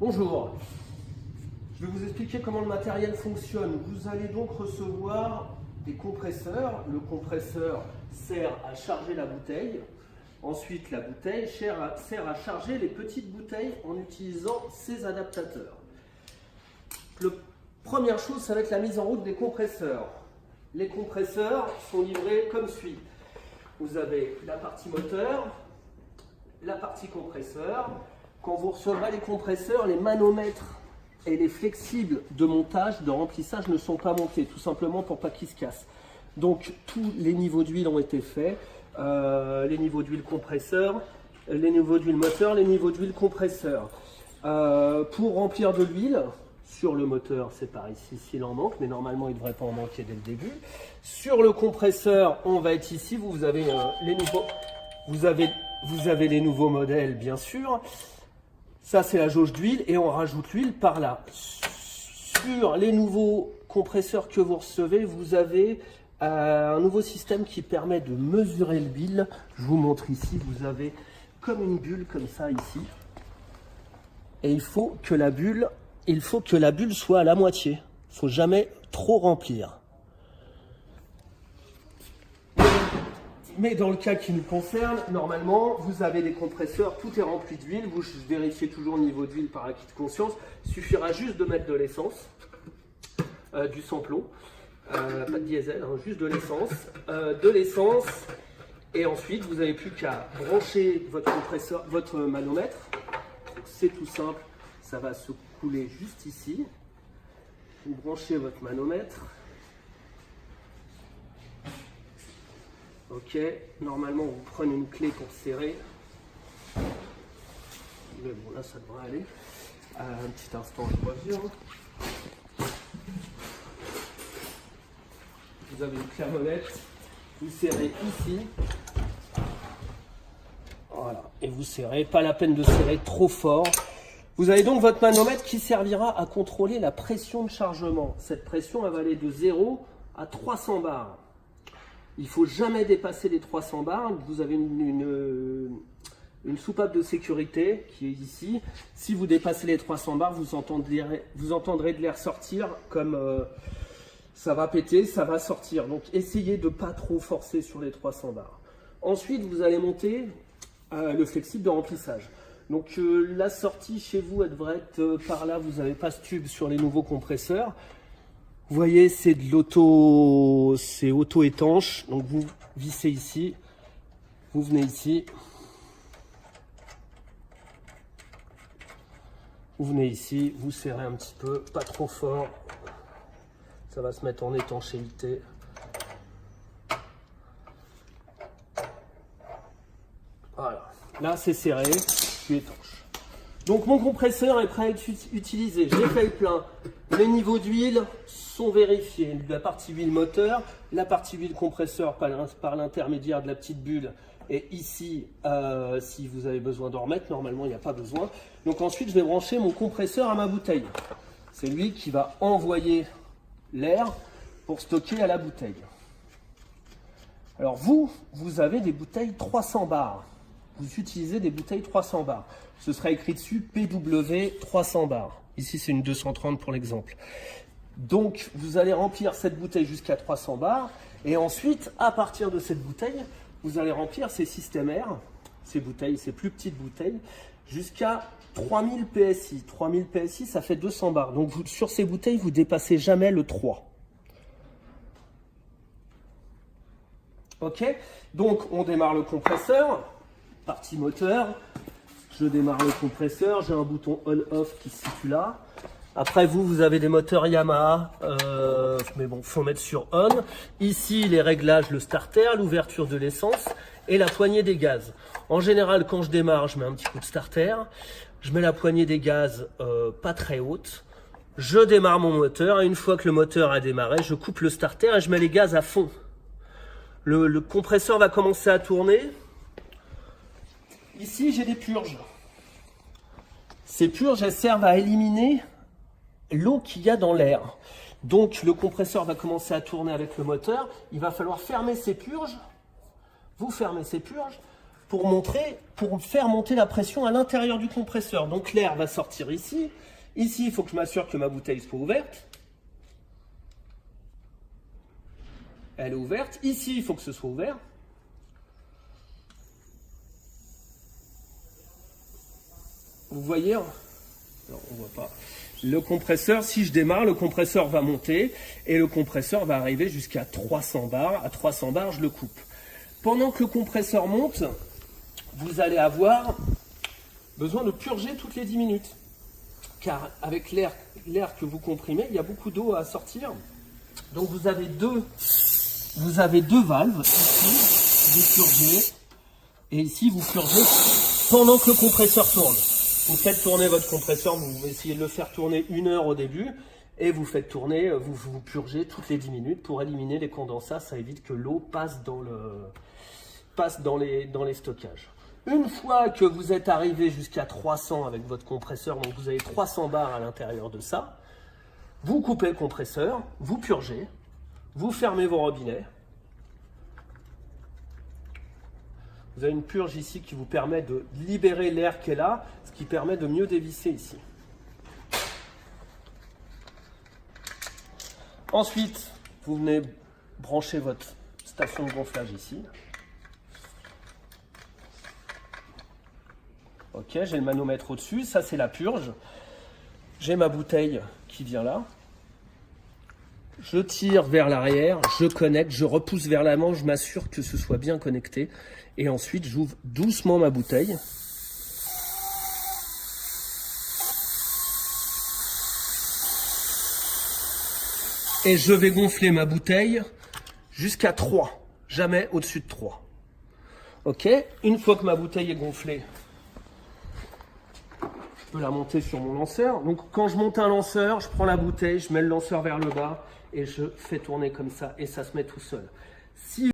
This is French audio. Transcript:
Bonjour, je vais vous expliquer comment le matériel fonctionne. Vous allez donc recevoir des compresseurs. Le compresseur sert à charger la bouteille. Ensuite, la bouteille sert à charger les petites bouteilles en utilisant ces adaptateurs. Première chose, ça va être la mise en route des compresseurs. Les compresseurs sont livrés comme suit. Vous avez la partie moteur, la partie compresseur. Quand vous recevrez les compresseurs, les manomètres et les flexibles de montage, de remplissage ne sont pas montés, tout simplement pour pas qu'ils se cassent. Donc tous les niveaux d'huile ont été faits, les niveaux d'huile compresseur, les niveaux d'huile moteur, les niveaux d'huile compresseur. Pour remplir de l'huile, sur le moteur, c'est par ici s'il en manque, mais normalement il ne devrait pas en manquer dès le début. Sur le compresseur, on va être ici, vous avez les nouveaux modèles bien sûr. Ça, c'est la jauge d'huile et on rajoute l'huile par là. Sur les nouveaux compresseurs que vous recevez, vous avez un nouveau système qui permet de mesurer l'huile. Je vous montre ici, vous avez comme une bulle comme ça ici. Et il faut que la bulle soit à la moitié. Il ne faut jamais trop remplir. Mais dans le cas qui nous concerne, normalement, vous avez des compresseurs, tout est rempli d'huile. Vous vérifiez toujours le niveau d'huile par acquis de conscience. Il suffira juste de mettre de l'essence, du sans-plomb, pas de diesel, hein, juste de l'essence. Et ensuite, vous n'avez plus qu'à brancher votre manomètre. C'est tout simple, ça va se couler juste ici. Vous branchez votre manomètre. Ok, normalement vous prenez une clé pour serrer. Mais bon, là ça devrait aller. Un petit instant, je reviens. Vous avez une thermomètre, vous serrez ici. Voilà, et vous serrez, pas la peine de serrer trop fort. Vous avez donc votre manomètre qui servira à contrôler la pression de chargement. Cette pression, elle va aller de 0 à 300 bars. Il ne faut jamais dépasser les 300 bars. Vous avez une soupape de sécurité qui est ici. Si vous dépassez les 300 bars, vous entendrez de l'air sortir comme ça va péter, ça va sortir. Donc essayez de ne pas trop forcer sur les 300 bars. Ensuite, vous allez monter le flexible de remplissage. Donc la sortie chez vous, elle devrait être par là. Vous n'avez pas ce tube sur les nouveaux compresseurs. Vous voyez, c'est de auto-étanche. Donc vous vissez ici, vous venez ici, vous serrez un petit peu, pas trop fort. Ça va se mettre en étanchéité. Voilà, là c'est serré, puis étanche. Donc mon compresseur est prêt à être utilisé. J'ai fait le plein. Les niveaux d'huile sont vérifiés. La partie huile moteur, la partie huile compresseur par l'intermédiaire de la petite bulle. Et ici, si vous avez besoin d'en remettre, normalement il n'y a pas besoin. Donc ensuite, je vais brancher mon compresseur à ma bouteille. C'est lui qui va envoyer l'air pour stocker à la bouteille. Alors vous avez des bouteilles 300 bars. Vous utilisez des bouteilles 300 bars. Ce sera écrit dessus PW 300 bars. Ici, c'est une 230 pour l'exemple. Donc, vous allez remplir cette bouteille jusqu'à 300 bars. Et ensuite, à partir de cette bouteille, vous allez remplir ces systèmes R, ces bouteilles, ces plus petites bouteilles, jusqu'à 3000 PSI. 3000 PSI, ça fait 200 bars. Donc, sur ces bouteilles, vous ne dépassez jamais le 3. Ok? Donc, on démarre le compresseur. Partie moteur. Je démarre le compresseur, j'ai un bouton on-off qui se situe là. Après vous avez des moteurs Yamaha, mais bon, faut mettre sur on. Ici, les réglages, le starter, l'ouverture de l'essence et la poignée des gaz. En général, quand je démarre, je mets un petit coup de starter. Je mets la poignée des gaz pas très haute. Je démarre mon moteur et une fois que le moteur a démarré, je coupe le starter et je mets les gaz à fond. Le compresseur va commencer à tourner. Ici, j'ai des purges. Ces purges, elles servent à éliminer l'eau qu'il y a dans l'air. Donc, le compresseur va commencer à tourner avec le moteur. Il va falloir fermer ces purges. Vous fermez ces purges pour faire monter la pression à l'intérieur du compresseur. Donc l'air va sortir ici. Ici, il faut que je m'assure que ma bouteille soit ouverte. Elle est ouverte. Ici, il faut que ce soit ouvert. Vous voyez, alors, on voit pas. Le compresseur, si je démarre, le compresseur va monter et le compresseur va arriver jusqu'à 300 bars. À 300 bars, je le coupe. Pendant que le compresseur monte, vous allez avoir besoin de purger toutes les 10 minutes. Car avec l'air que vous comprimez, il y a beaucoup d'eau à sortir. Donc vous avez deux valves. Ici, vous purgez. Et ici, vous purgez pendant que le compresseur tourne. Vous faites tourner votre compresseur, vous essayez de le faire tourner 1 heure au début. Et vous faites tourner, vous purgez toutes les 10 minutes pour éliminer les condensats. Ça évite que l'eau passe dans les stockages. Une fois que vous êtes arrivé jusqu'à 300 avec votre compresseur, donc vous avez 300 bars à l'intérieur de ça, vous coupez le compresseur, vous purgez, vous fermez vos robinets. Vous avez une purge ici qui vous permet de libérer l'air qui est là, ce qui permet de mieux dévisser ici. Ensuite, vous venez brancher votre station de gonflage ici. Ok, j'ai le manomètre au-dessus, ça c'est la purge. J'ai ma bouteille qui vient là. Je tire vers l'arrière, je connecte, je repousse vers l'avant, je m'assure que ce soit bien connecté. Et ensuite, j'ouvre doucement ma bouteille. Et je vais gonfler ma bouteille jusqu'à 3, jamais au-dessus de 3. Ok, une fois que ma bouteille est gonflée, je peux la monter sur mon lanceur. Donc quand je monte un lanceur, je prends la bouteille, je mets le lanceur vers le bas et je fais tourner comme ça et ça se met tout seul. Si